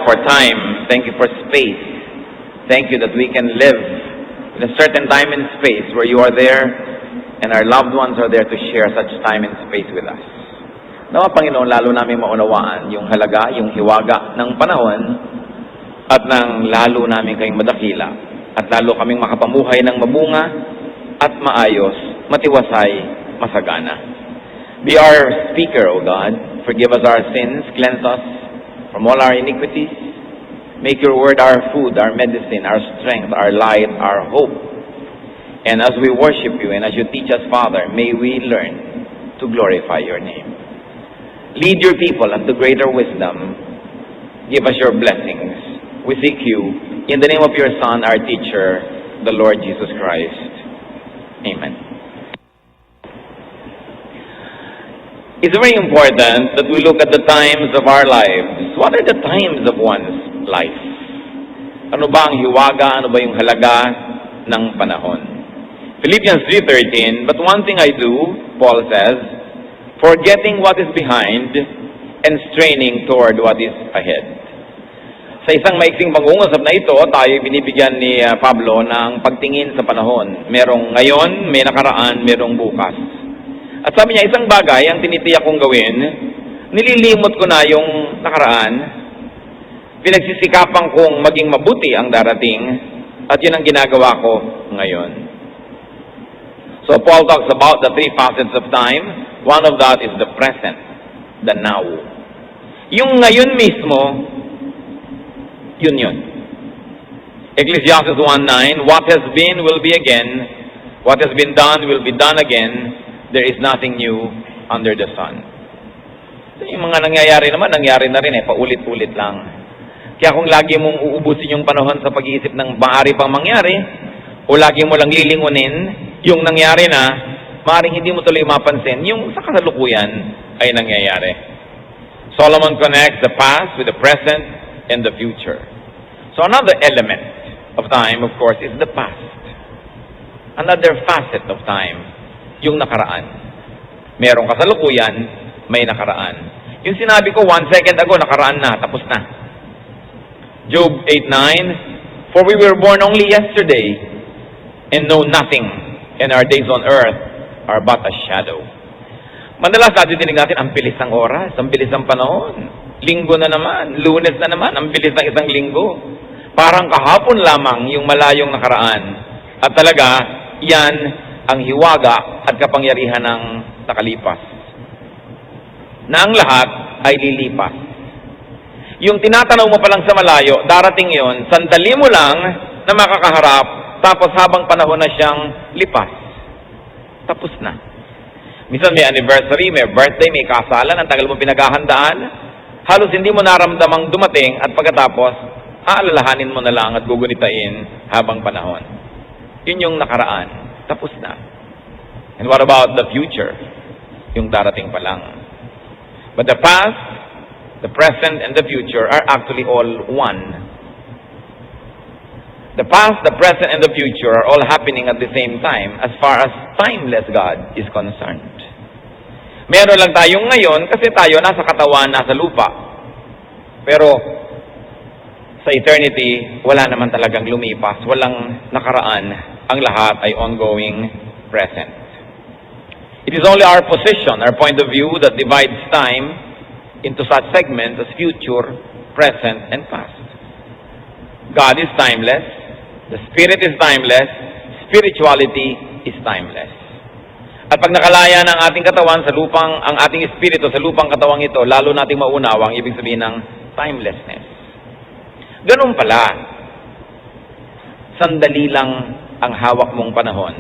for time. Thank you for space. Thank you that we can live in a certain time and space where you are there and our loved ones are there to share such time and space with us. Nawa, Panginoon, lalo namin maunawaan yung halaga, yung hiwaga ng panahon at nang lalo namin kayong madakila at lalo kaming makapamuhay ng mabunga at maayos, matiwasay, masagana. Be our speaker, O God. Forgive us our sins, cleanse us from all our iniquities. Make your word our food, our medicine, our strength, our light, our hope. And as we worship you and as you teach us, Father, may we learn to glorify your name. Lead your people unto greater wisdom. Give us your blessings. We seek you in the name of your Son, our teacher, the Lord Jesus Christ. Amen. It's very important that we look at the times of our lives. What are the times of one's life? Ano ba ang hiwaga? Ano ba yung halaga ng panahon? Philippians 3:13, but one thing I do, Paul says, forgetting what is behind and straining toward what is ahead. Sa isang maiksing pag-uusap na ito, tayo binibigyan ni Pablo ng pagtingin sa panahon. Merong ngayon, may nakaraan, merong bukas. At sabi niya, isang bagay ang tinitiyak kong gawin, nililimot ko na yung nakaraan, pinagsisikapan kong maging mabuti ang darating, at yun ang ginagawa ko ngayon. So Paul talks about the three facets of time. One of that is the present, the now. Yung ngayon mismo, yun. Ecclesiastes 1:9, what has been will be again, what has been done will be done again, there is nothing new under the sun. So, yung mga nangyayari naman, nangyari na rin paulit-ulit lang. Kaya kung lagi mong uubusin yung panahon sa pag-iisip ng maaari pang mangyari, o lagi mo lang lilingunin yung nangyari na, maaaring hindi mo tuloy mapansin, yung sa kasalukuyan ay nangyayari. Solomon connects the past with the present and the future. So another element of time, of course, is the past. Another facet of time, yung nakaraan. Merong kasalukuyan, may nakaraan. Yung sinabi ko 1 second ago, nakaraan na, tapos na. Job 8:9, for we were born only yesterday and know nothing, and our days on earth are but a shadow. Madalas natidinig natin, ang bilis ng oras, ang bilis ng panahon. Linggo na naman, Lunes na naman, ang bilis ng isang linggo. Parang kahapon lamang yung malayong nakaraan. At talaga, yan ang hiwaga at kapangyarihan ng nakalipas. Na ang lahat ay lilipas. Yung tinatanaw mo pa lang sa malayo, darating yon, sandali mo lang na makakaharap, tapos habang panahon na siyang lipas. Tapos na. Minsan may anniversary, may birthday, may kasalan, ang tagal mo pinaghahandaan, halos hindi mo naramdamang dumating at pagkatapos, aalalahanin mo na lang at gugunitain habang panahon. Yun yung nakaraan. Tapos na. And what about the future? Yung darating pa lang. But the past, the present, and the future are actually all one. The past, the present, and the future are all happening at the same time as far as timeless God is concerned. Meron lang tayong ngayon kasi tayo nasa katawan, nasa lupa. Pero sa eternity, wala naman talagang lumipas, walang nakaraan. Ang lahat ay ongoing present. It is only our position, our point of view that divides time into such segments as future, present, and past. God is timeless. The Spirit is timeless. Spirituality is timeless. At pag nakalaya ng ating katawan sa lupang, ang ating espiritu sa lupang katawang ito, lalo nating maunawa ang ibig sabihin ng timelessness. Ganun pala. Sandali lang ang hawak mong panahon.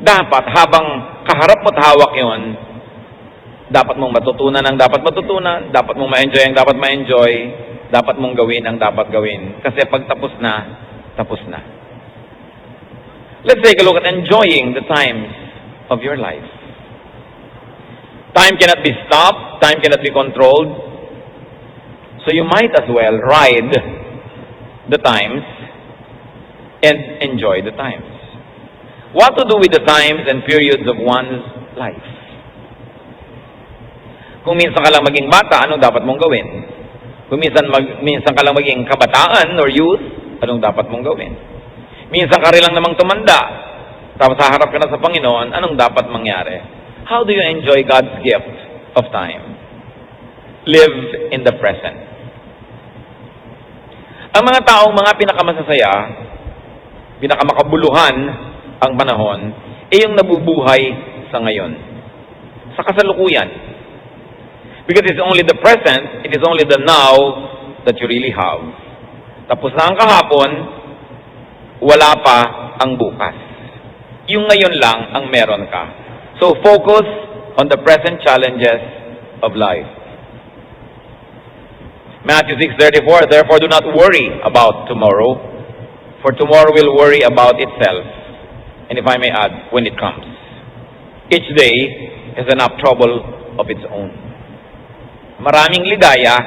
Dapat habang kaharap mo't hawak yon, dapat mong matutunan ang dapat matutunan, dapat mong ma-enjoy ang dapat ma-enjoy, dapat mong gawin ang dapat gawin. Kasi pag tapos na, tapos na. Let's take a look at enjoying the times of your life. Time cannot be stopped, time cannot be controlled. So you might as well ride the times and enjoy the times. What to do with the times and periods of one's life? Kung minsan ka lang maging bata, anong dapat mong gawin? Kung minsan ka lang maging kabataan or youth, anong dapat mong gawin? Minsan ka rin lang namang tumanda, tapos haharap ka na sa Panginoon, anong dapat mangyari? How do you enjoy God's gift of time? Live in the present. Ang mga taong mga pinakamasasaya, pinakamakabuluhan ang panahon, yung nabubuhay sa ngayon. Sa kasalukuyan. Because it's only the present, it is only the now that you really have. Tapos na ang kahapon, wala pa ang bukas. Yung ngayon lang ang meron ka. So focus on the present challenges of life. Matthew 6:34, therefore do not worry about tomorrow, for tomorrow will worry about itself. And if I may add, when it comes. Each day has enough trouble of its own. Maraming ligaya,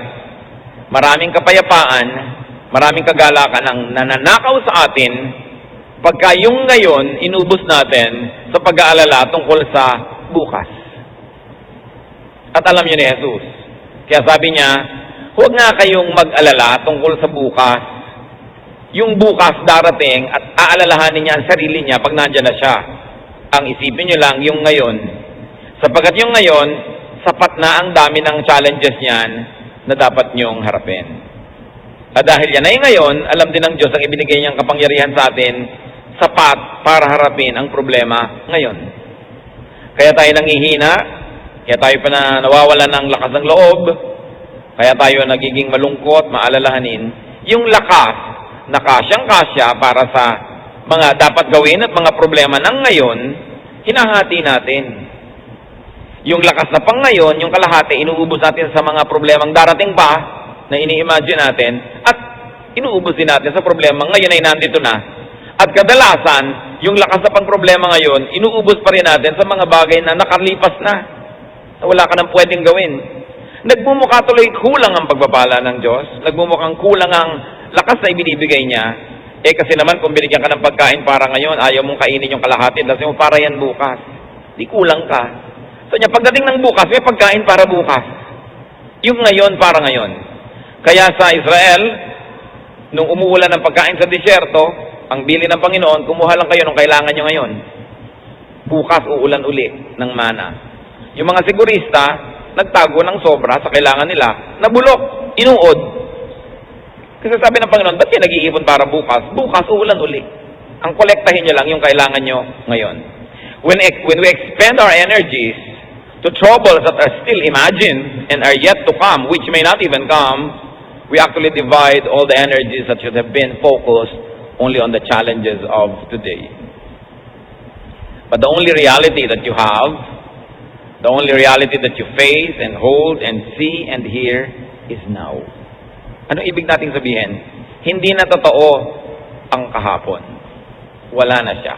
maraming kapayapaan, maraming kagalakan ang nananakaw sa atin pagka yung ngayon inubos natin sa pag-aalala tungkol sa bukas. At alam niyo ni Jesus, kaya sabi niya, huwag nga kayong mag-alala tungkol sa bukas. Yung bukas darating at aalalahanin niya ang sarili niya pag nandyan na siya. Ang isipin niyo lang yung ngayon. Sapagkat yung ngayon, sapat na ang dami ng challenges niyan na dapat niyong harapin. At dahil yan ay ngayon, alam din ng Diyos ang ibinigay niyang kapangyarihan sa atin, sapat para harapin ang problema ngayon. Kaya tayo nangihina, kaya tayo pa nawawalan ng lakas ng loob, kaya tayo nagiging malungkot, maalalahanin, yung lakas na kasyang-kasya para sa mga dapat gawin at mga problema ng ngayon, hinahati natin. Yung lakas na pang ngayon, yung kalahati, inuubos natin sa mga problemang darating pa na ini-imagine natin at inuubos din natin sa problema ngayon ay nandito na. At kadalasan, yung lakas na pang problema ngayon, inuubos pa rin natin sa mga bagay na nakalipas na wala ka nang pwedeng gawin. Nagmumukha tuloy kulang ang pagpapala ng Diyos. Nagmumukhang kulang ang lakas na ibinibigay niya. Kasi naman kung binigyan ka ng pagkain para ngayon, ayaw mong kainin yung kalahati, kasi mo para yan bukas. Di kulang ka. So niya, pagdating ng bukas, may pagkain para bukas. Yung ngayon para ngayon. Kaya sa Israel, nung umuulan ng pagkain sa disyerto, ang bili ng Panginoon, kumuha lang kayo nung kailangan nyo ngayon. Bukas uulan uli ng mana. Yung mga sigurista, nagtago ng sobra sa kailangan nila, nabulok, inuod. Kasi sabi ng Panginoon, ba't kayo nag-iipon para bukas? Bukas uulan uli. Ang kolektahin nyo lang yung kailangan nyo ngayon. When we expend our energies to troubles that are still imagined and are yet to come, which may not even come, we actually divide all the energies that should have been focused only on the challenges of today. But the only reality that you have, the only reality that you face and hold and see and hear is now. Ano ibig nating sabihin? Hindi na totoo ang kahapon. Wala na siya.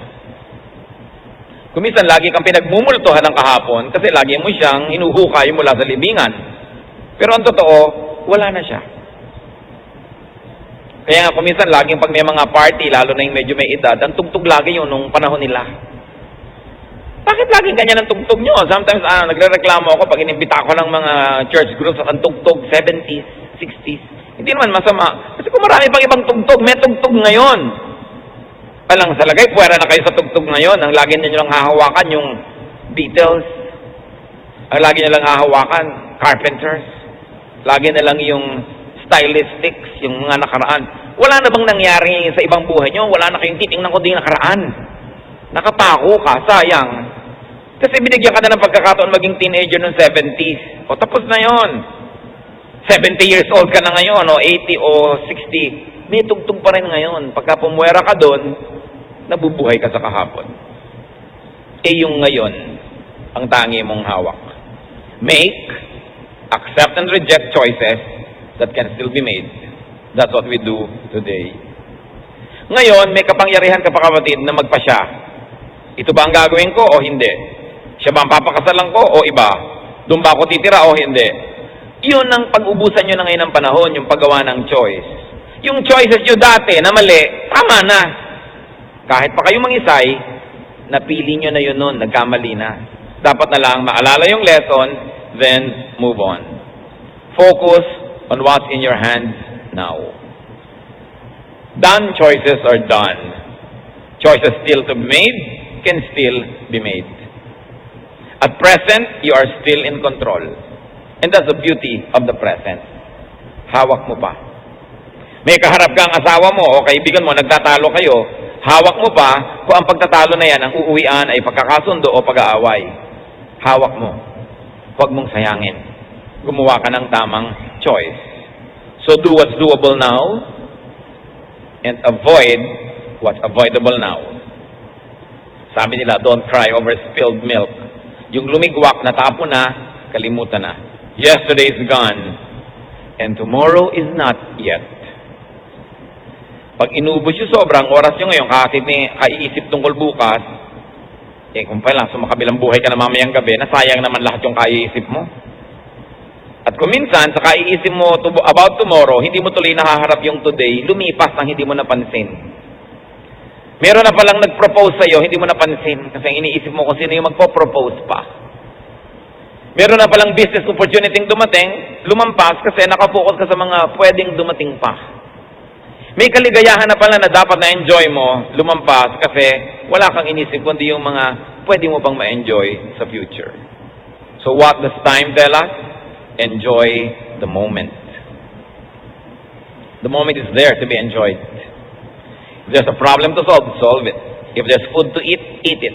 Kuminsan, lagi kang pinagmumultuhan ng kahapon kasi lagi mo siyang hinuhukay mula sa libingan. Pero ang totoo, wala na siya. Kaya nga, kuminsan, laging pag may mga party, lalo na yung medyo may edad, ang tugtog lagi yun nung panahon nila. Bakit laging ganyan ang tugtog nyo? Sometimes, nagre-reklamo ako pag inimbita ko ng mga church groups at ang tugtog, 70s, 60s. Hindi naman masama. Kasi kung marami pang ibang tugtog, may tugtog ngayon. Palang sa lagay, puwera na kayo sa tugtog ngayon. Ang lagi nyo lang hahawakan yung Beatles. Ang lagi nyo lang hahawakan, Carpenters. Lagi na lang yung stylistics, yung mga nakaraan. Wala na bang nangyari sa ibang buhay nyo? Wala na kayong titingnan ko din nakaraan. Nakapako ka, sayang. Kasi binigyan ka na ng pagkakataon maging teenager noong 70s. O tapos na yon. 70 years old ka na ngayon, o 80 o 60. May tugtog pa rin ngayon. Pagka pumuwera ka doon, nabubuhay ka sa kahapon. Yung ngayon, ang tangi mong hawak. Make, accept and reject choices that can still be made. That's what we do today. Ngayon, may kapangyarihan ka pa kapatid na magpasya. Ito ba ang gagawin ko o hindi? Siya ba ang papakasalan ko o iba? Doon ba ako titira o hindi? Yun ang pag-ubusan nyo na ngayon ng panahon, yung paggawa ng choice. Yung choices nyo dati na mali, tama na. Kahit pa kayo mangisay, napili nyo na yun nun, nagkamali na. Dapat na lang maalala yung lesson, then move on. Focus on what's in your hands now. Done choices are done. Choices still to be made can still be made. At present, you are still in control. And that's the beauty of the present. Hawak mo pa. May kaharap kang asawa mo o kaibigan mo, nagtatalo kayo, hawak mo pa kung ang pagtatalo na yan, ang uuwian ay pagkakasundo o pag-aaway. Hawak mo. Huwag mong sayangin. Gumawa ka ng tamang choice. So do what's doable now and avoid what's avoidable now. Sabi nila, don't cry over spilled milk. Yung lumigwak, natapo na, kalimutan na. Yesterday is gone and tomorrow is not yet. Pag inubos yung sobrang oras nyo ngayon, kahit kaiisip tungkol bukas, kung pala, sumakabilang buhay ka na mamayang gabi, nasayang naman lahat yung kaiisip mo. At kung minsan, sa kaiisip mo about tomorrow, hindi mo tuloy nahaharap yung today, lumipas nang hindi mo napansin. Meron na palang nag-propose sa'yo, hindi mo napansin, kasi iniisip mo kung sino yung magpo-propose pa. Meron na palang business opportunity dumating, lumampas kasi nakafocus ka sa mga pwedeng dumating pa. May kaligayahan na pala na dapat na-enjoy mo, lumampas, kasi wala kang inisip kundi yung mga pwede mo pang ma-enjoy sa future. So what does time tell us? Enjoy the moment. The moment is there to be enjoyed. If there's a problem to solve it. If there's food to eat it.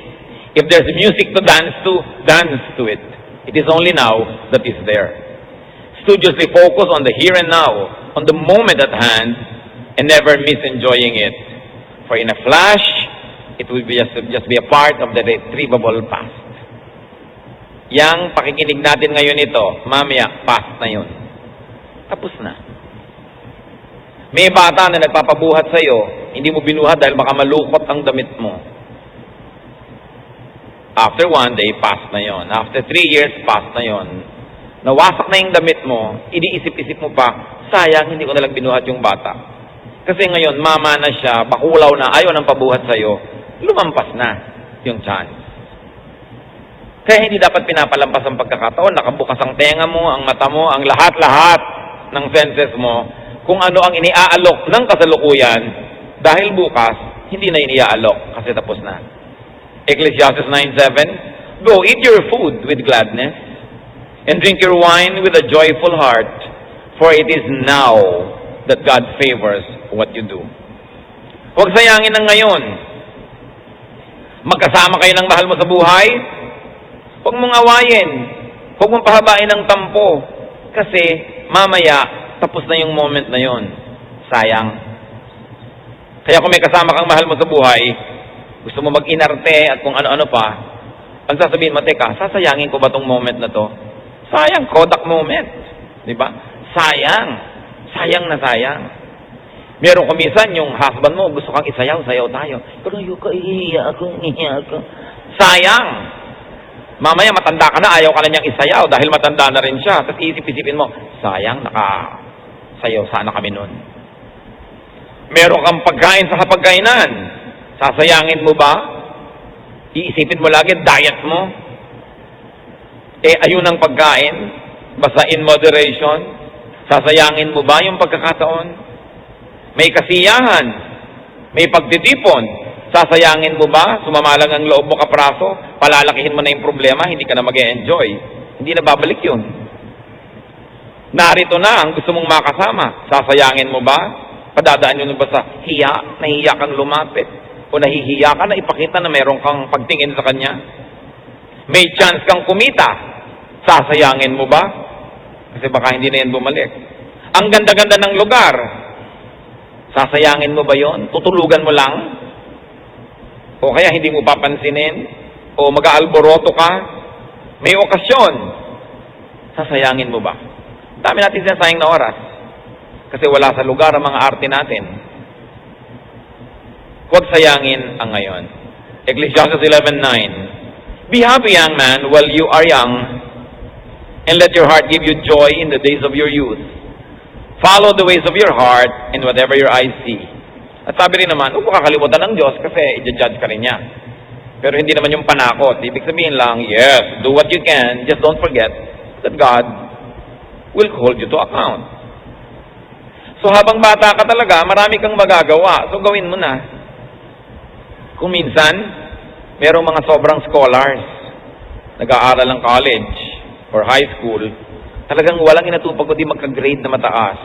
If there's music to dance to it. It is only now that is there. Studiously focus on the here and now, on the moment at hand, and never miss enjoying it. For in a flash, it will be just be a part of the retrievable past. Yang pakikinig natin ngayon ito, mamaya, past na yun. Tapos na. May bata na nagpapabuhat sa'yo, hindi mo binuhat dahil baka malukot ang damit mo. After 1 day, past na yon. After 3 years, past na yon. Nawasak na yung damit mo, iniisip-isip mo pa, sayang, hindi ko nalang binuhat yung bata. Kasi ngayon, mama na siya, bakulaw na, ayaw ng pabuhat sa'yo, lumampas na yung chance. Kaya hindi dapat pinapalampas ang pagkakataon, nakabukas ang tenga mo, ang mata mo, ang lahat-lahat ng senses mo, kung ano ang iniaalok ng kasalukuyan, dahil bukas, hindi na iniaalok kasi tapos na. Ecclesiastes 9:7, go eat your food with gladness, and drink your wine with a joyful heart, for it is now that God favors what you do. Huwag sayangin ang ngayon. Magkasama kayo ng mahal mo sa buhay, huwag mong awayin. Huwag mong pahabain ng tampo. Kasi mamaya, tapos na yung moment na yon. Sayang. Kaya kung may kasama kang mahal mo sa buhay, gusto mo mag-inarte at kung ano-ano pa, ang sasabihin mo, teka, sasayangin ko ba tong moment na to? Sayang, Kodak moment. Di ba? Sayang. Sayang na sayang. Meron kumisan yung husband mo, gusto kang isayaw, sayaw tayo. Pero yung iiyak ako. Sayang. Mamaya matanda ka na, ayaw ka na niyang isayaw dahil matanda na rin siya. Tapos isip-isipin mo, sayang, nakasayaw sana kami nun. Meron kang pagkain sa hapagkainan. Sasayangin mo ba? Iisipin mo lagi, diet mo. Ayun ang pagkain. Basta in moderation. Sasayangin mo ba yung pagkakataon? May kasiyahan, may pagtitipon, sasayangin mo ba? Sumamalang ang loob mo kapraso, palalakihin mo na yung problema, hindi ka na mag-e-enjoy. Hindi na babalik yun. Narito na ang gusto mong makasama, sasayangin mo ba? Padadaan yun ba sa hiya, nahihiya kang lumapit, o nahihiya ka na ipakita na meron kang pagtingin sa kanya? May chance kang kumita, sasayangin mo ba? Kasi baka hindi na yan bumalik. Ang ganda-ganda ng lugar, sasayangin mo ba yon? Tutulugan mo lang? O kaya hindi mo papansinin? O mag-aalboroto ka? May okasyon. Sasayangin mo ba? Dami natin sinasayang na oras. Kasi wala sa lugar ang mga arte natin. Huwag sayangin ang ngayon. Ecclesiastes 11:9. Be happy, young man, while you are young, and let your heart give you joy in the days of your youth. Follow the ways of your heart and whatever your eyes see. At sabi rin naman, huwag mo kakalimutan ng Diyos kasi i-judge ka rin niya. Pero hindi naman yung panakot. Ibig sabihin lang, yes, do what you can, just don't forget that God will hold you to account. So habang bata ka talaga, marami kang magagawa. So gawin mo na. Kung minsan, merong mga sobrang scholars, nag-aaral ng college or high school, talagang walang inatupag kundi magka-grade na mataas.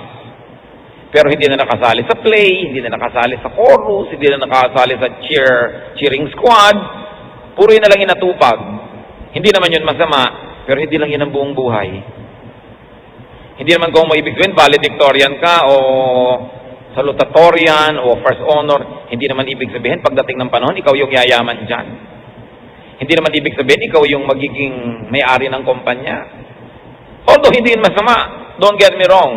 Pero hindi na nakasali sa play, hindi na nakasali sa chorus, hindi na nakasali sa cheering squad, puro yun na lang inatupag. Hindi naman yun masama, pero hindi lang yun ang buong buhay. Hindi naman kung may ibig sabihin, valedictorian ka o salutatorian o first honor, hindi naman ibig sabihin pagdating ng panahon, ikaw yung yayaman dyan. Hindi naman ibig sabihin, ikaw yung magiging may-ari ng kumpanya. Although hindi yun masama, don't get me wrong,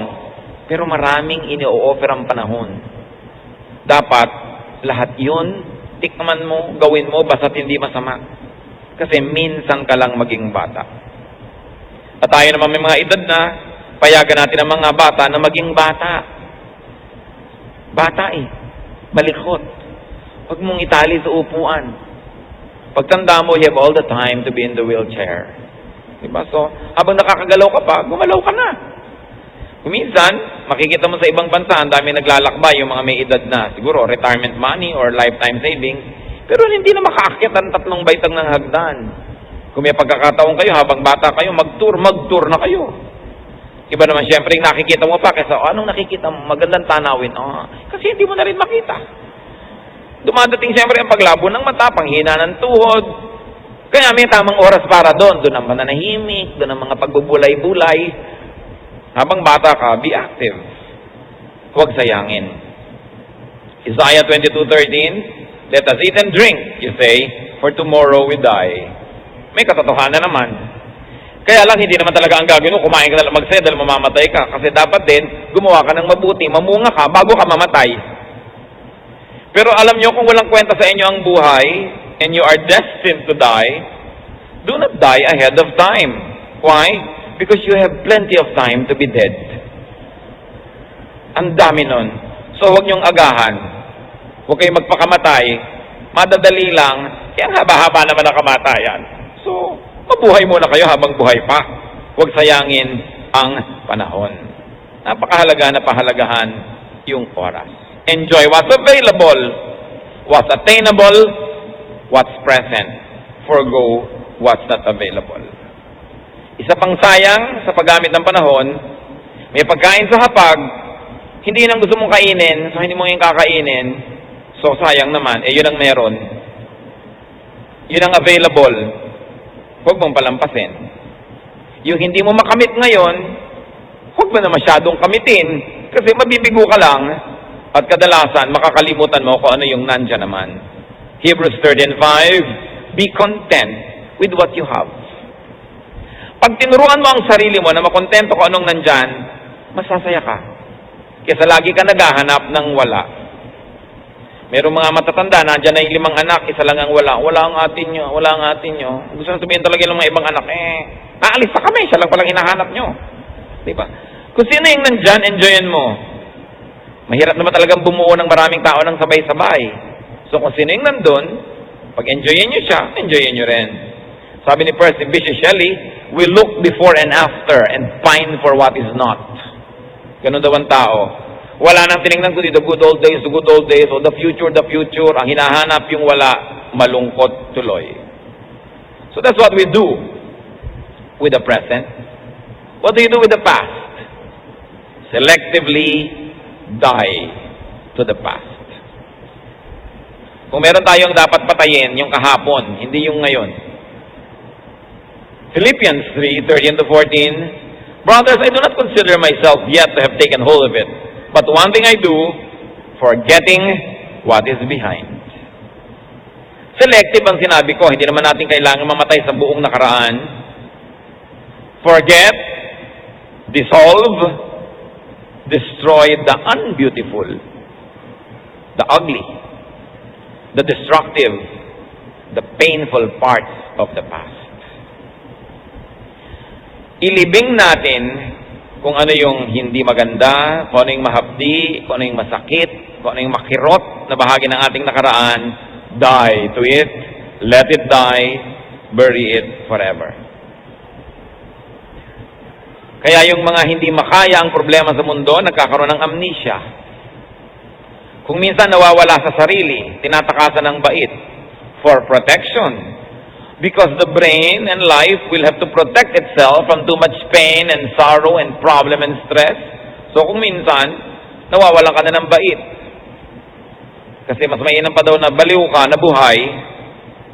pero maraming ini-offer ang panahon. Dapat, lahat yun, tikman mo, gawin mo, basta't hindi masama. Kasi minsan ka lang maging bata. At tayo naman may mga edad na, payagan natin ang mga bata na maging bata. Bata malikot. Huwag mong itali sa upuan. Pagtanda mo, you have all the time to be in the wheelchair. Diba? So, habang nakakagalaw ka pa, gumalaw ka na. Kuminsan, makikita mo sa ibang bansa, ang dami naglalakbay, yung mga may edad na, siguro, retirement money or lifetime savings, pero hindi na makaakyat ang 3 baitang ng hagdan. Kung may pagkakataon kayo, habang bata kayo, mag-tour na kayo. Iba naman siyempre, nakikita mo pa, kaysa, anong nakikita mo? Magandang tanawin. Kasi hindi mo na rin makita. Dumadating siyempre ang paglabo ng mata, panghina ng tuhod. Kaya may tamang oras para doon. Doon ang mananahimik, doon ang mga pagbubulay-bulay. Habang bata ka, be active. Huwag sayangin. Isaiah 22:13, let us eat and drink, you say, for tomorrow we die. May katotohanan naman. Kaya lang, hindi naman talaga ang gagawin mo, kumain ka na lang mag-say dahil mamamatay ka. Kasi dapat din, gumawa ka ng mabuti, mamunga ka bago ka mamatay. Pero alam nyo, kung walang kwenta sa inyo ang buhay, and you are destined to die, do not die ahead of time. Why? Because you have plenty of time to be dead. Ang dami nun. So huwag nyong agahan. Huwag kayong magpakamatay. Madadali lang. Kaya ang haba-haba naman ang kamatayan. So, mabuhay muna kayo habang buhay pa. Huwag sayangin ang panahon. Napakahalaga na pahalagahan yung oras. Enjoy what's available, what's attainable, what's present. Forgo what's not available. Isa pang sayang sa paggamit ng panahon, may pagkain sa hapag, hindi nang gusto mong kainin, so hindi mo yung kakainin, so sayang naman, yun ang meron. Yun ang available. Huwag mong palampasin. Yung hindi mo makamit ngayon, huwag mo na masyadong kamitin, kasi mabibigo ka lang, at kadalasan, makakalimutan mo kung ano yung nandyan naman. Hebrews 13:5, be content with what you have. Pag tinuruan mo ang sarili mo na makontento kung anong nandyan, masasaya ka. Kesa lagi ka naghahanap ng wala. Merong mga matatanda, nandyan na yung 5 anak, isa lang ang wala. Wala ang atin nyo, wala ang atin nyo. Gusto na sabihin talaga ng mga ibang anak, naalis na kami, siya lang palang hinahanap nyo. Diba? Kung sino yung nandyan, enjoyin mo. Mahirap naman talagang bumuo ng maraming tao ng sabay-sabay. So kung sino yung nandun, pag enjoyin nyo siya, enjoyin nyo rin. Sabi ni Percy Bysshe Shelley, we look before and after and pine for what is not. Ganun daw ang tao. Wala nang tinignan ko dito, the good old days, o the future. Ang hinahanap yung wala, malungkot tuloy. So that's what we do with the present. What do you do with the past? Selectively die to the past. Kung meron tayong dapat patayin, yung kahapon, hindi yung ngayon. Philippians 3:13-14, brothers, I do not consider myself yet to have taken hold of it, but one thing I do, forgetting what is behind. Selective ang sinabi ko, hindi naman natin kailangan mamatay sa buong nakaraan. Forget, dissolve, destroy the unbeautiful, the ugly, the destructive, the painful parts of the past. Ilibing natin kung ano yung hindi maganda, kung ano yung mahapdi, kung ano yung masakit, kung ano yung makirot na bahagi ng ating nakaraan. Die to it, let it die, bury it forever. Kaya yung mga hindi makaya ang problema sa mundo, nagkakaroon ng amnesia. Kung minsan nawawala sa sarili, tinatakasan ng bait for protection. Because the brain and life will have to protect itself from too much pain and sorrow and problem and stress. So kung minsan, nawawalan ka na ng bait. Kasi mas mainam pa daw na baliw ka, na buhay,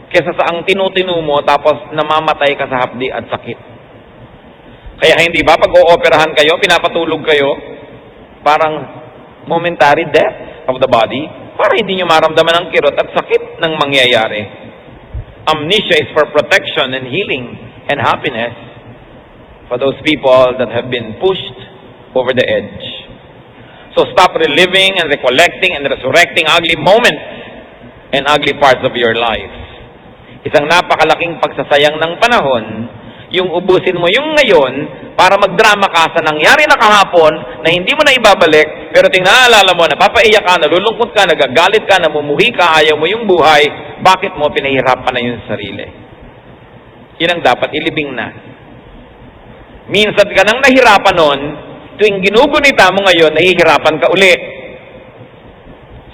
kesa sa ang tinutinu mo tapos namamatay ka sa hapdi at sakit. Kaya hindi ba pag ooperahan kayo, pinapatulog kayo, parang momentary death of the body, para hindi nyo maramdaman ang kirot at sakit ng mangyayari. Amnesia is for protection and healing and happiness for those people that have been pushed over the edge. So stop reliving and recollecting and resurrecting ugly moments and ugly parts of your life. Isang napakalaking pagsasayang ng panahon, yung ubusin mo yung ngayon para magdrama ka sa nangyari na kahapon na hindi mo na ibabalik, pero tingnan mo, napapaiyak ka, nalulungkot ka, nagagalit ka, namumuhi ka, ayaw mo yung buhay, bakit mo pinahirapan na yung sarili? Yun ang dapat ilibing na. Minsan ka nang nahirapan nun, tuwing ginugunita mo ngayon, nahihirapan ka uli.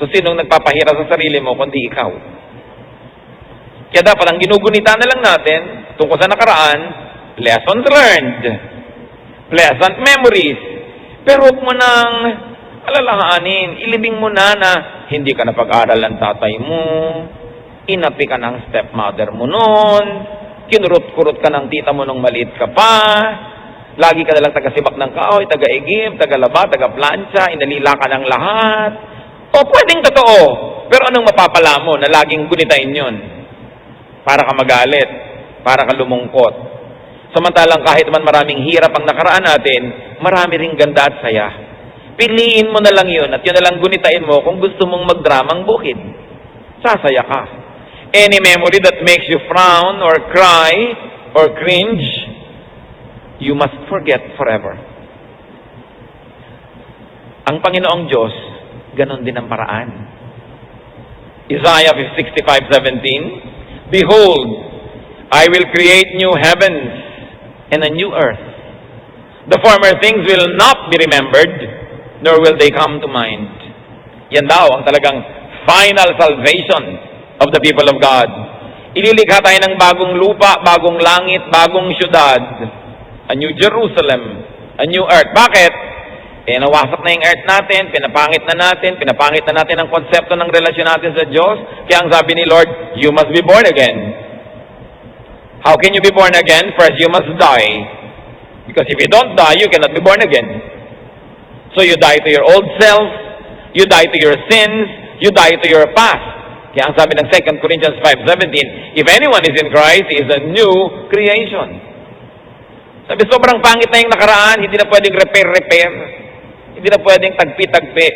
So sinong nagpapahirap sa sarili mo kundi ikaw? Kaya dapat ang ginugunita na lang natin tungkol sa nakaraan, lessons learned, pleasant memories. Pero huwag mo nang alalahanin, ilibing mo na hindi ka napag-aral ng tatay mo, inapi ka ng stepmother mo noon, kinurot-kurot ka ng tita mo nung maliit ka pa, lagi ka nalang taga-sibak ng kahoy, taga-igib, taga-laba, taga-plancha, inalila ka ng lahat. O pwedeng totoo, pero anong mapapala mo na laging gunitain yun? Para ka magalit, para ka lumungkot. Samantalang kahit man maraming hirap ang nakaraan natin, marami ring ganda at saya. Piliin mo na lang yun at yun na lang gunitain mo kung gusto mong magdramang bukid. Sasaya ka. Any memory that makes you frown or cry or cringe, you must forget forever. Ang Panginoong Diyos, ganon din ang paraan. Isaiah 65:17, Behold, I will create new heavens and a new earth. The former things will not be remembered, nor will they come to mind. Yan daw ang talagang final salvation of the people of God. Ililikha tayo ng bagong lupa, bagong langit, bagong syudad. A new Jerusalem, a new earth. Bakit? Nawasak na yung earth natin, pinapangit na natin ang konsepto ng relasyon natin sa Diyos. Kaya ang sabi ni Lord, you must be born again. How can you be born again? First, you must die. Because if you don't die, you cannot be born again. So you die to your old self, you die to your sins, you die to your past. Kaya ang sabi ng 2 Corinthians 5:17, if anyone is in Christ, he is a new creation. Sabi, sobrang pangit na yung nakaraan, hindi na pwedeng repair. Hindi na pwedeng tagpi-tagpi.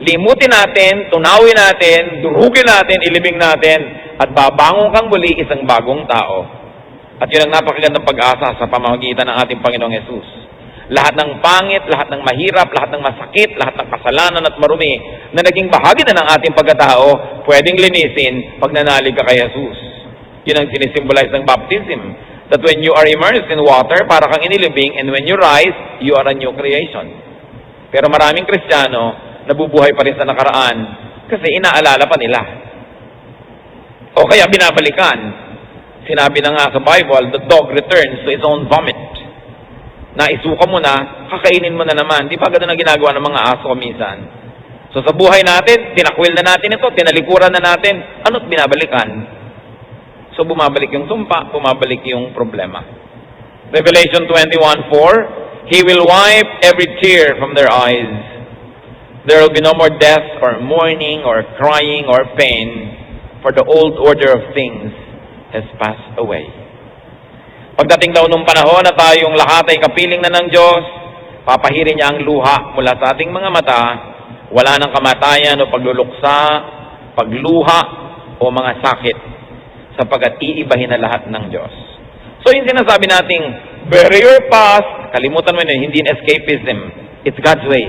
Limutin natin, tunawin natin, durugin natin, ilibing natin, at babangon kang muli isang bagong tao. At yun ang napakagandang pag-asa sa pamamagitan ng ating Panginoong Yesus. Lahat ng pangit, lahat ng mahirap, lahat ng masakit, lahat ng kasalanan at marumi na naging bahagi na ng ating pagkatao, pwedeng linisin pag nanalig ka kay Jesus. Yun ang sinisimbolize ng baptism. That when you are immersed in water, para kang inilibing, and when you rise, you are a new creation. Pero maraming Kristiyano, nabubuhay pa rin sa nakaraan kasi inaalala pa nila. O kaya binabalikan. Sinabi na nga sa Bible, the dog returns to its own vomit. Naisuka mo na, kakainin mo na naman. Di ba ganun ang ginagawa ng mga aso minsan? So sa buhay natin, tinakwil na natin ito, tinalikuran na natin, ano't binabalikan? So bumabalik yung sumpa, bumabalik yung problema. Revelation 21:4, He will wipe every tear from their eyes. There will be no more death or mourning or crying or pain, for the old order of things has passed away. Pagdating daw nung panahon na tayong lahat ay kapiling na ng Diyos, papahirin niya ang luha mula sa ating mga mata, wala nang kamatayan o pagluluksa, pagluha o mga sakit, sapagkat iibahin na lahat ng Diyos. So yung sinasabi nating, bury your past, kalimutan mo yun, hindi escapism. It's God's way.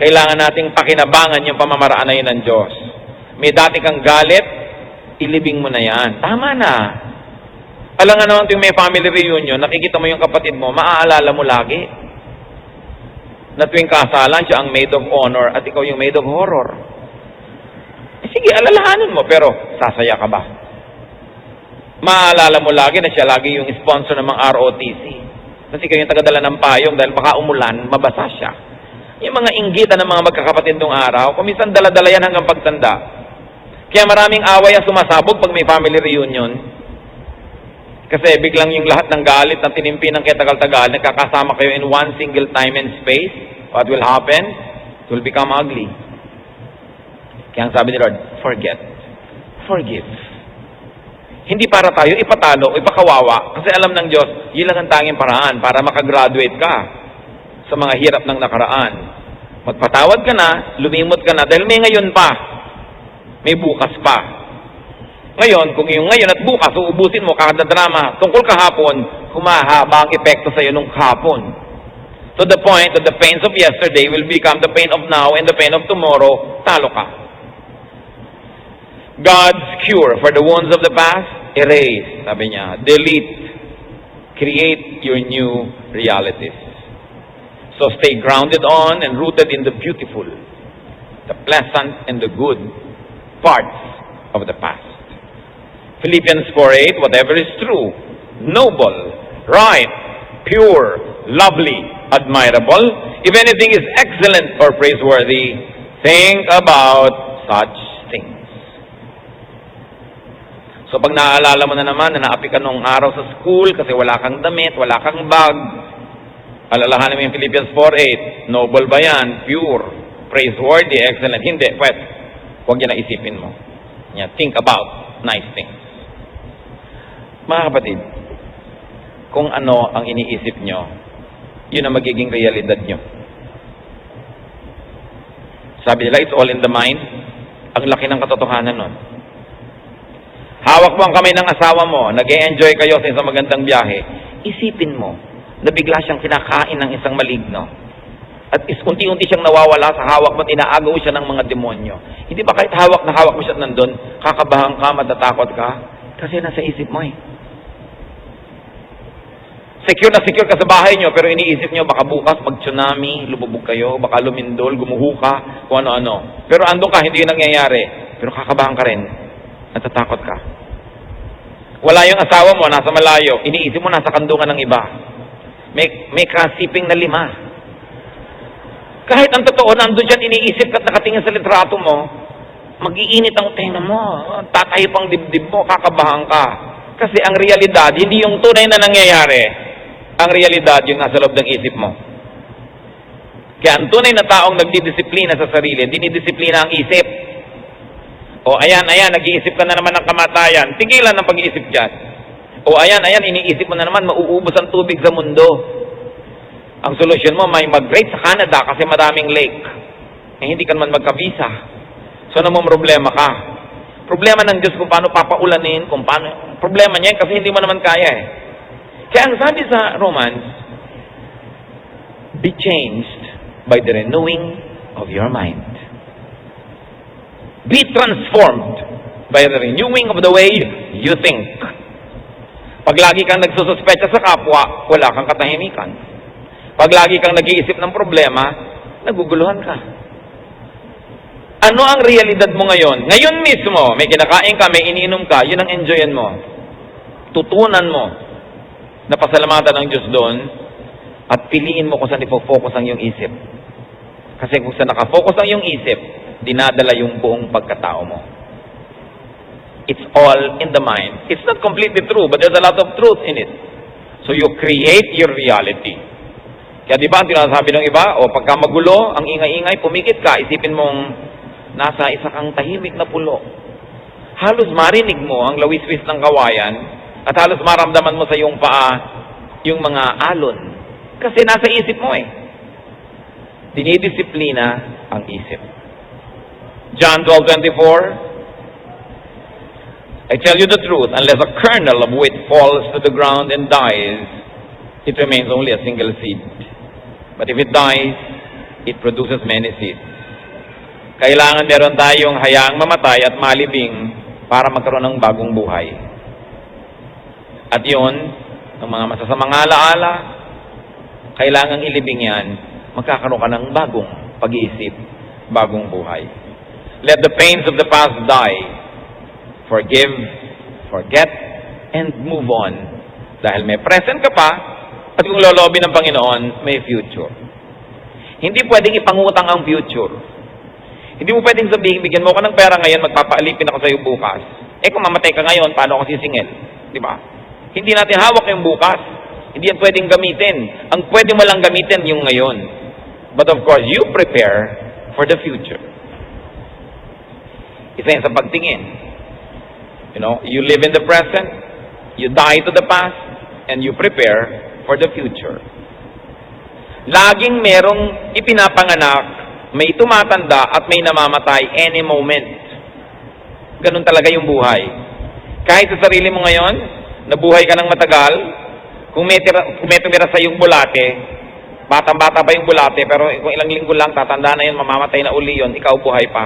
Kailangan nating pakinabangan yung pamamaraan na yun ng Diyos. May dati kang galit, ilibing mo na yan. Tama na. Alam nga naman yung may family reunion, nakikita mo yung kapatid mo, maaalala mo lagi na tuwing kasalan siya ang maid of honor at ikaw yung maid of horror. Sige, alalahanin mo, pero sasaya ka ba? Maaalala mo lagi na siya lagi yung sponsor ng mga ROTC. Kasi kayo yung tagadala ng payong dahil baka umulan, mabasa siya. Yung mga inggitan ng mga magkakapatid nung araw, kung minsan dala-dala yan hanggang pagtanda. Kaya maraming away ang sumasabog pag may family reunion. Kasi biglang yung lahat ng galit ng tinimpi ng ketagal-tagal, nagkakasama kayo in one single time and space, what will happen? It will become ugly. Kaya ang sabi ni Lord, forget. Forgive. Hindi para tayo ipatalo, ipakawawa. Kasi alam ng Diyos, yun lang ang tanging paraan para makagraduate ka sa mga hirap ng nakaraan. Magpatawad ka na, lumimot ka na, dahil may ngayon pa. May bukas pa. Ngayon, kung yung ngayon at bukas, uubusin mo kada drama tungkol kahapon, humahaba ang epekto sa iyo nung kahapon. To the point that the pains of yesterday will become the pain of now and the pain of tomorrow, talo ka. God's cure for the wounds of the past, erase, sabi niya, delete, create your new realities. So stay grounded on and rooted in the beautiful, the pleasant and the good parts of the past. Philippians 4:8, whatever is true, noble, right, pure, lovely, admirable, if anything is excellent or praiseworthy, think about such things. So pag naaalala mo na naman na naapi ka nung araw sa school kasi wala kang damit, wala kang bag, alalahanin mo yung Philippians 4:8, noble ba yan? Pure, praiseworthy, excellent? Hindi, pwede. Huwag yan na isipin mo. Think about nice things. Mga kapatid, kung ano ang iniisip nyo, yun ang magiging realidad nyo. Sabi nila, it's all in the mind. Ang laki ng katotohanan nun. Hawak mo ang kamay ng asawa mo, nag-e-enjoy kayo sa isang magandang biyahe. Isipin mo na bigla siyang kinakain ng isang maligno. At unti-unti siyang nawawala sa hawak mo at inaagaw siya ng mga demonyo. Hindi ba kahit hawak na hawak mo siya nandun, kakabahan ka, matatakot ka? Kasi nasa isip mo eh. Secure na secure ka sa bahay nyo, pero iniisip nyo, baka bukas mag-tsunami, lumubog kayo, baka lumindol, gumuho ka, kung ano-ano. Pero andun ka, hindi yun nangyayari. Pero kakabahan ka rin. Natatakot ka. Wala yung asawa mo, nasa malayo. Iniisip mo, nasa kandungan ng iba. May kasiping na 5. Kahit ang totoo, nandun dyan, iniisip ka at nakatingin sa litrato mo, mag-iinit ang tenga mo, tatayo pang dibdib mo, kakabahan ka. Kasi ang realidad, hindi yung tunay na nangyayari. Ang realidad, yung nasa loob ng isip mo. Kaya ang tunay na taong nagdidisiplina sa sarili, dinidisiplina ang isip. O ayan, nag-iisip ka na naman ng kamatayan, tigilan ng pag-iisip dyan. O ayan, iniisip mo na naman, mauubos ang tubig sa mundo. Ang solusyon mo, may mag-rate sa Canada kasi maraming lake. Hindi ka naman magka-visa. So, namang problema ka. Problema ng Diyos kung paano papaulanin, kung paano. Problema niya kasi hindi mo naman kaya eh. Kaya ang sabi sa Romans, be changed by the renewing of your mind. Be transformed by the renewing of the way you think. Pag lagi kang nagsususpecha sa kapwa, wala kang katahimikan. Pag lagi kang nag-iisip ng problema, naguguluhan ka. Ano ang realidad mo ngayon? Ngayon mismo, may kinakain ka, may iniinom ka, yun ang enjoyan mo. Tutunan mo na pasalamatan ng Diyos doon at piliin mo kung saan ipofocus ang iyong isip. Kasi kung saan nakafocus ang iyong isip, dinadala yung buong pagkatao mo. It's all in the mind. It's not completely true, but there's a lot of truth in it. So you create your reality. Kaya di ba ang tinasabi ng iba, o pagka magulo, ang ingay-ingay, pumikit ka, isipin mong nasa isa kang tahimik na pulo. Halos marinig mo ang lawis-wis ng kawayan at halos maramdaman mo sa iyong paa yung mga alon. Kasi nasa isip mo eh. Dinidisiplina ang isip. John 12:24, I tell you the truth, unless a kernel of wheat falls to the ground and dies, it remains only a single seed. But if it dies, it produces many seeds. Kailangan meron tayong hayaang mamatay at malibing para magkaroon ng bagong buhay. At yon, ng mga masasamang alaala, kailangang ilibing yan, magkakaroon ka ng bagong pag-iisip, bagong buhay. Let the pains of the past die. Forgive, forget, and move on. Dahil may present ka pa, at kung lolobi ng Panginoon, may future. Hindi pwedeng ipangutang ang future. Hindi mo pwedeng sabihin, bigyan mo ko ng pera ngayon, magpapaalipin ako sa iyo bukas. Kung mamatay ka ngayon, paano ako sisingil? Di ba? Hindi natin hawak yung bukas. Hindi yan pwedeng gamitin. Ang pwede mo lang gamitin yung ngayon. But of course, you prepare for the future. Isa yan sa pagtingin. You live in the present, you die to the past, and you prepare for the future. Laging merong ipinapanganak, may tumatanda at may namamatay any moment. Ganun talaga yung buhay. Kahit sa sarili mo ngayon, nabuhay ka ng matagal, kung may tumira sa yung bulate, batang-bata pa yung bulate, pero kung ilang linggo lang, tatanda na yun, mamamatay na uli yun, ikaw buhay pa.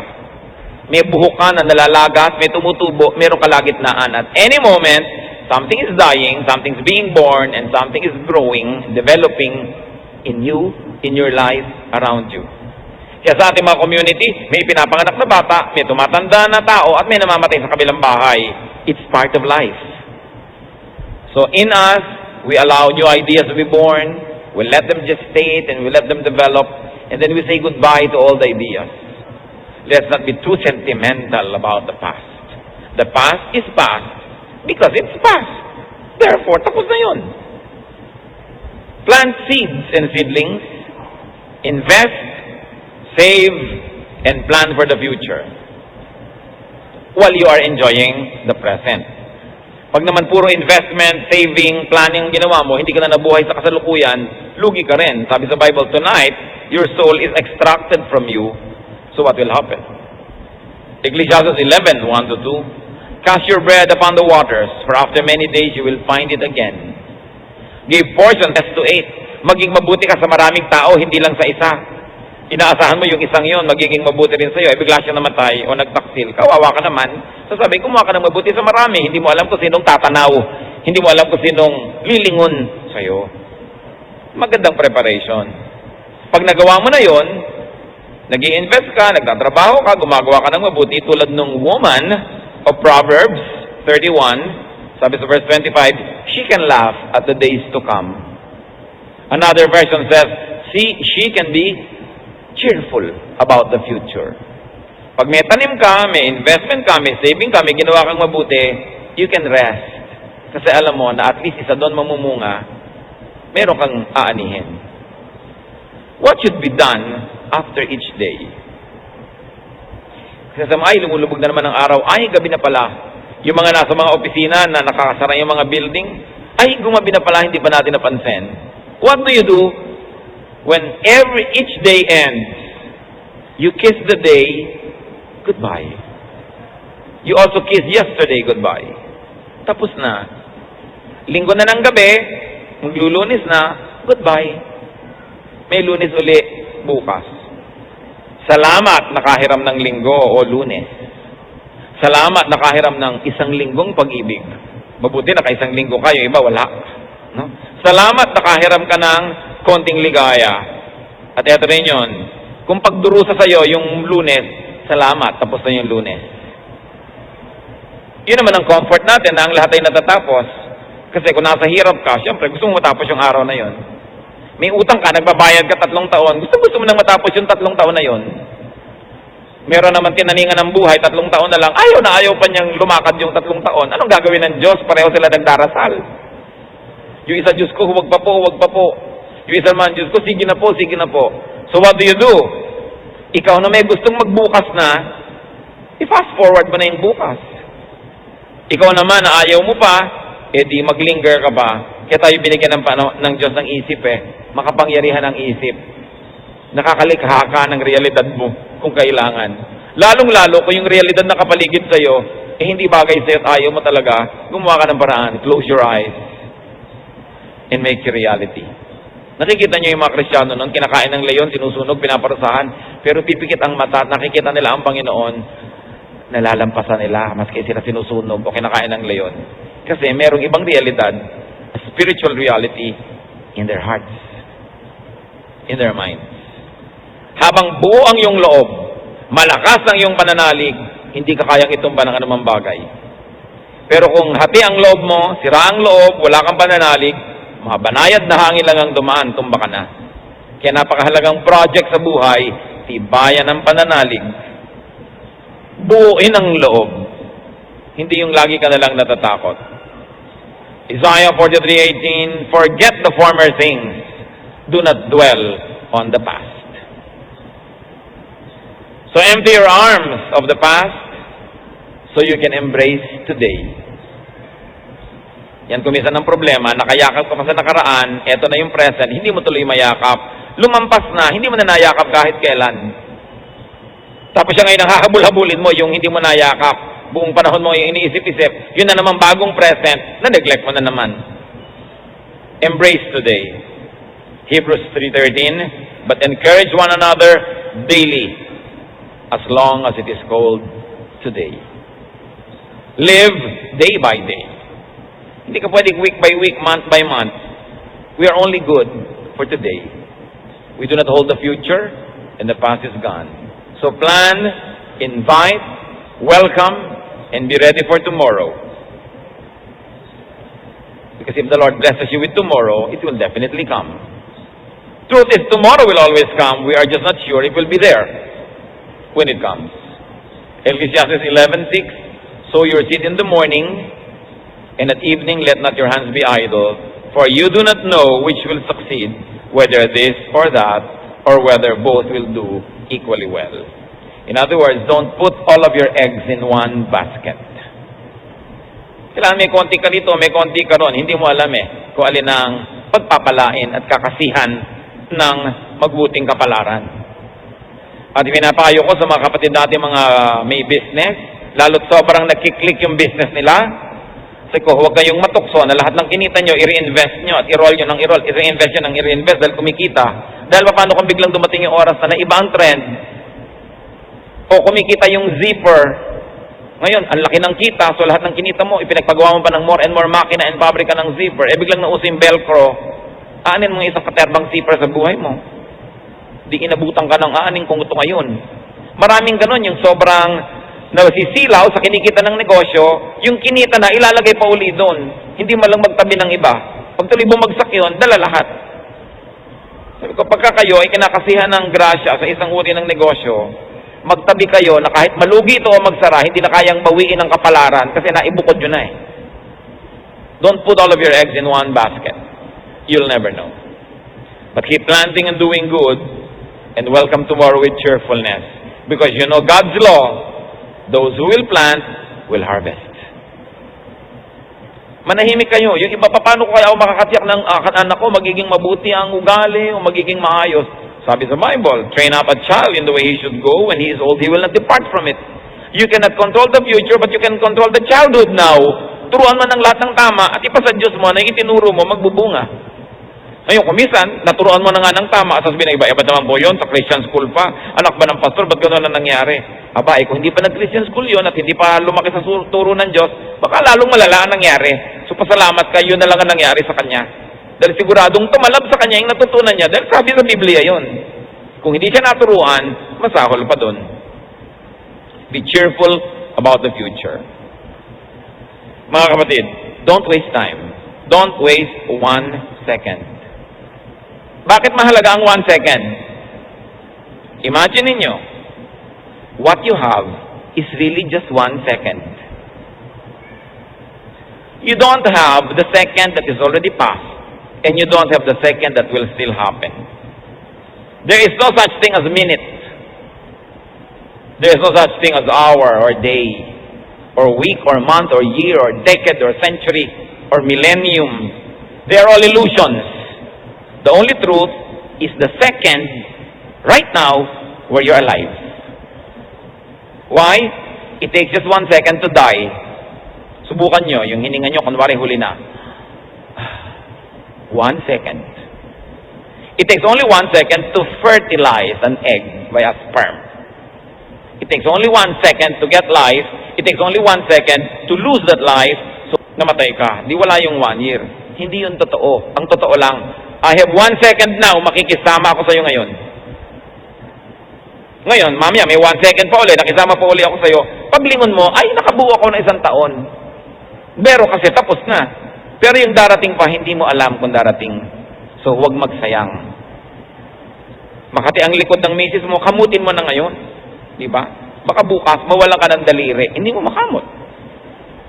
May buhok ka na nalalagas, may tumutubo, meron kalagitnaan. At any moment, something is dying, something's being born, and something is growing, developing in you, in your life, around you. Kaya sa ating mga community, may pinapanganak na bata, may tumatanda na tao, at may namamatay sa kabilang bahay. It's part of life. So in us, we allow new ideas to be born, we let them gestate, and we let them develop, and then we say goodbye to all the ideas. Let's not be too sentimental about the past. The past is past because it's past. Therefore, tapos na yun. Plant seeds and seedlings, invest, save, and plan for the future while you are enjoying the present. Pag naman puro investment, saving, planning ginawa mo, hindi ka na nabuhay sa kasalukuyan, lugi ka rin. Sabi sa Bible, tonight, your soul is extracted from you. So what will happen? Ecclesiastes 11, 1-2. Cast your bread upon the waters, for after many days you will find it again. Give portion, 10-8. Maging mabuti ka sa maraming tao, hindi lang sa isa. Inaasahan mo yung isang yon, magiging mabuti rin sa iyo. Bigla siya namatay o nagtaksil. Kawawa ka naman. Sasabihin, kumuha ka ng mabuti sa marami. Hindi mo alam kung sinong tatanaw. Hindi mo alam kung sinong lilingon sa iyo. Magandang preparation. Pag nagawa mo na yon, nag-i-invest ka, nagtatrabaho ka, gumagawa ka ng mabuti tulad ng woman of Proverbs 31, sabi sa verse 25, she can laugh at the days to come. Another version says, she can be cheerful about the future. Pag may tanim ka, may investment ka, may saving ka, may ginawa kang mabuti, you can rest. Kasi alam mo na at least isa doon mamumunga, meron kang aanihin. What should be done after each day? Kasi sa mga lumulubog na naman ang araw, ay gabi na pala. Yung mga nasa mga opisina na nakakasara yung mga building, ay gumabi na pala, hindi pa natin napansin. What do you do when each day ends? You kiss the day goodbye. You also kiss yesterday goodbye. Tapos na. Linggo na ng gabi, maglulunis na, goodbye. May lunes uli bukas. Salamat nakahiram ng linggo o lunes. Salamat nakahiram ng isang linggong pag-ibig. Mabuti naka-isang linggo kayo, iba wala. No? Salamat nakahiram ka ng konting ligaya. At eto rin yun, kung pagdurusa sa'yo yung lunes, salamat, tapos na yung lunes. Yun naman ang comfort natin na ang lahat ay natatapos. Kasi kung nasa hirap ka, syempre gusto mo matapos yung araw na yon. May utang ka, nagbabayad ka 3 taon, gusto mo nang matapos yung 3 taon na yon. Meron naman tinaningan ng buhay, 3 taon na lang, ayaw pa niyang lumakad yung 3 taon. Anong gagawin ng Diyos? Pareho sila nagdarasal. Yung isa, Diyos ko, huwag pa po. Yung isa naman, Diyos ko, sige na po. So what do you do? Ikaw na may gustong magbukas na, i-fast forward mo na yung bukas. Ikaw naman na ayaw mo pa, di maglinger ka pa. Kaya tayo binigyan ng Diyos ng isip makapangyarihan ng isip. Nakakalikha ka ng realidad mo kung kailangan. Lalong-lalo kung yung realidad na kapaligid sa'yo, hindi bagay sa'yo at ayaw mo talaga, gumawa ka ng paraan. Close your eyes and make it reality. Nakikita niyo yung mga Kristiyano noon, kinakain ng leyon, sinusunog, pinaparusahan, pero pipikit ang mata at nakikita nila ang Panginoon, nalalampasan nila, maski sila sinusunog o kinakain ng leyon. Kasi merong ibang realidad, a spiritual reality in their hearts, in their minds. Habang buo ang iyong loob, malakas ang iyong pananalig, hindi ka kayang itumba ng anumang bagay. Pero kung hati ang loob mo, sira ang loob, wala kang pananalig, mabanayad na hangin lang ang dumaan, tumba ka na. Kaya napakahalagang project sa buhay, tibayan ang pananalig, buuin ang loob, hindi yung lagi ka na lang natatakot. Isaiah 43:18, forget the former things, do not dwell on the past. So empty your arms of the past so you can embrace today. Yan kumisan ng problema, nakayakap ka pa sa nakaraan, eto na yung present, hindi mo tuloy mayakap. Lumampas na, hindi mo na nayakap kahit kailan. Tapos siya ngayon ang hahabol-habulin mo yung hindi mo nayakap. Buong panahon mo yung iniisip-isip, yun na naman bagong present, na-neglect mo na naman. Embrace today. Hebrews 3:13, but encourage one another daily, as long as it is called today. Live day by day. Hindi ka pwedeng week by week, month by month. We are only good for today. We do not hold the future, and the past is gone. So plan, invite, welcome, and be ready for tomorrow. Because if the Lord blesses you with tomorrow, it will definitely come. Truth is, tomorrow will always come. We are just not sure it will be there when it comes. Ecclesiastes 11:6, sow your seed in the morning, and at evening let not your hands be idle, for you do not know which will succeed, whether this or that, or whether both will do equally well. In other words, don't put all of your eggs in one basket. Kailangan may konti ka dito, may konti ka ron. Hindi mo alam kung alin ang pagpapalain at kakasihan ng magbuting kapalaran. At pinapayo ko sa mga kapatid natin mga may business, lalo't sobrang nakiklik yung business nila, sabi ko, huwag kayong matukso na lahat ng kinita nyo, i-reinvest nyo at i-roll nyo ng i-roll, i-reinvest nyo ng i-reinvest dahil kumikita. Dahil paano kung biglang dumating yung oras na iba ang trend, o kumikita yung zipper, ngayon, ang laki ng kita, so lahat ng kinita mo, ipinagpagawa mo pa ng more and more makina and pabrika ng zipper, biglang nauso yung Velcro, aanin mo isang katerbang zipper sa buhay mo. Di inabutan ka ng aanin kung ito ngayon. Maraming ganun, yung sobrang nasisilaw sa kinikita ng negosyo, yung kinita na ilalagay pa uli doon. Hindi man lang magtabi ng iba. Pag tuloy bumagsak yun, dala lahat. Sabi ko, pagka kayo ay kinakasihan ng grasya sa isang uri ng negosyo, magtabi kayo na kahit malugi ito o magsara, hindi na kayang bawiin ng kapalaran kasi naibukod yun na Don't put all of your eggs in one basket. You'll never know. But keep planting and doing good, and welcome tomorrow with cheerfulness. Because you know God's law, those who will plant will harvest. Manahimik kayo. Yung iba, paano ko kaya ako makakatiyak ng anak ko, magiging mabuti ang ugali o magiging maayos? Sabi sa Bible, train up a child in the way he should go. When he is old, he will not depart from it. You cannot control the future, but you can control the childhood now. Turuan mo ng lahat ng tama at ipasa Diyos mo na itinuro mo, magbubunga. Ngayon, kumisan, naturuan mo na nga ng tama, sasabihin na iba naman po yun, sa Christian school pa, anak ba ng pastor, ba't gano'n na nangyari? Aba, kung hindi pa nag-Christian school yun at hindi pa lumaki sa turo ng Diyos, baka lalong malala ang nangyari. So pasalamat ka, yun na lang ang nangyari sa kanya. Dahil siguradong tumalab sa kanya yung natutunan niya, dahil sabi sa Biblia yun. Kung hindi siya naturuan, masahol pa dun. Be cheerful about the future. Mga kapatid, don't waste time. Don't waste 1 second. Bakit mahalaga ang 1 second? Imagine ninyo, what you have is really just 1 second. You don't have the second that is already past, and you don't have the second that will still happen. There is no such thing as minute. There is no such thing as hour or day, or week or month or year or decade or century or millennium. They are all illusions. The only truth is the second, right now, where you're alive. Why? It takes just 1 second to die. Subukan nyo, yung hininga nyo, kunwari huli na. 1 second. It takes only 1 second to fertilize an egg by a sperm. It takes only 1 second to get life. It takes only 1 second to lose that life. So namatay ka. Di wala yung 1 year. Hindi yun totoo. Ang totoo lang, I have 1 second now, makikisama ako sa'yo ngayon. Ngayon, mamaya, may 1 second pa uli, nakisama pa uli ako sa'yo. Paglingon mo, ay, nakabuo ako na 1 taon. Pero kasi tapos na. Pero yung darating pa, hindi mo alam kung darating. So, huwag magsayang. Makati ang likod ng misis mo, kamutin mo na ngayon. Di ba? Baka bukas, mawalan ka ng daliri. Hindi mo makamot.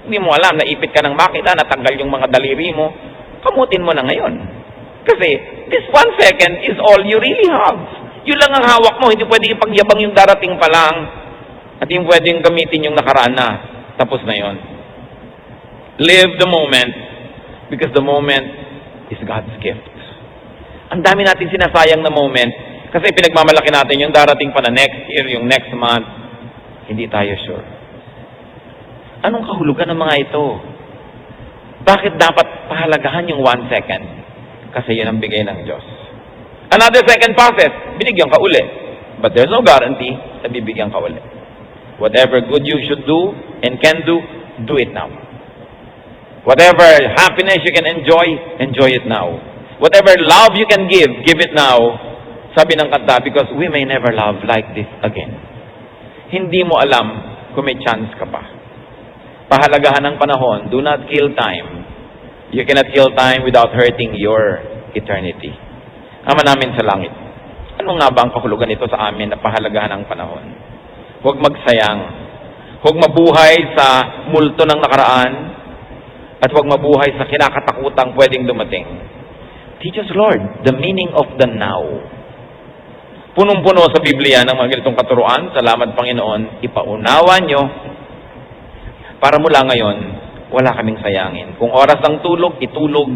Hindi mo alam, naipit ka ng makina, natanggal yung mga daliri mo. Kamutin mo na ngayon. Kasi, this 1 second is all you really have. Yun lang ang hawak mo. Hindi pwede ipagyabang yung darating pa lang. At hindi pwedeng gamitin yung nakaraan na. Tapos na yon. Live the moment. Because the moment is God's gift. Ang dami natin sinasayang na moment. Kasi pinagmamalaki natin yung darating pa na next year, yung next month. Hindi tayo sure. Anong kahulugan ng mga ito? Bakit dapat pahalagahan yung 1 second? Kasi yun ang bigay ng Diyos. Another second passes, binigyan ka uli. But there's no guarantee na bibigyan ka uli. Whatever good you should do and can do it now. Whatever happiness you can enjoy it now. Whatever love you can give it now. Sabi ng kanta, because we may never love like this again. Hindi mo alam kung may chance ka pa. Pahalagahan ng panahon, do not kill time. You cannot kill time without hurting your eternity. Ama namin sa langit, ano nga ba ang kahulugan nito sa amin na pahalagahan ng panahon? Huwag magsayang. Huwag mabuhay sa multo ng nakaraan at huwag mabuhay sa kinakatakutang pwedeng dumating. Teach us, Lord, the meaning of the now. Punong-puno sa Biblia ng mga ganitong katuruan. Salamat, Panginoon. Ipaunawa nyo para mula ngayon, wala kaming sayangin. Kung oras ng tulog, itulog.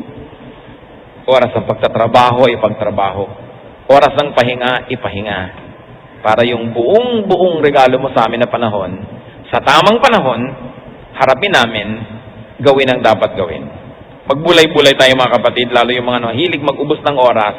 Oras ng pagtatrabaho, ipagtrabaho. Oras ng pahinga, ipahinga. Para yung buong regalo mo sa amin na panahon, sa tamang panahon, harapin namin, gawin ang dapat gawin. Magbulay-bulay tayo mga kapatid, lalo yung mga hilig mag-ubos ng oras,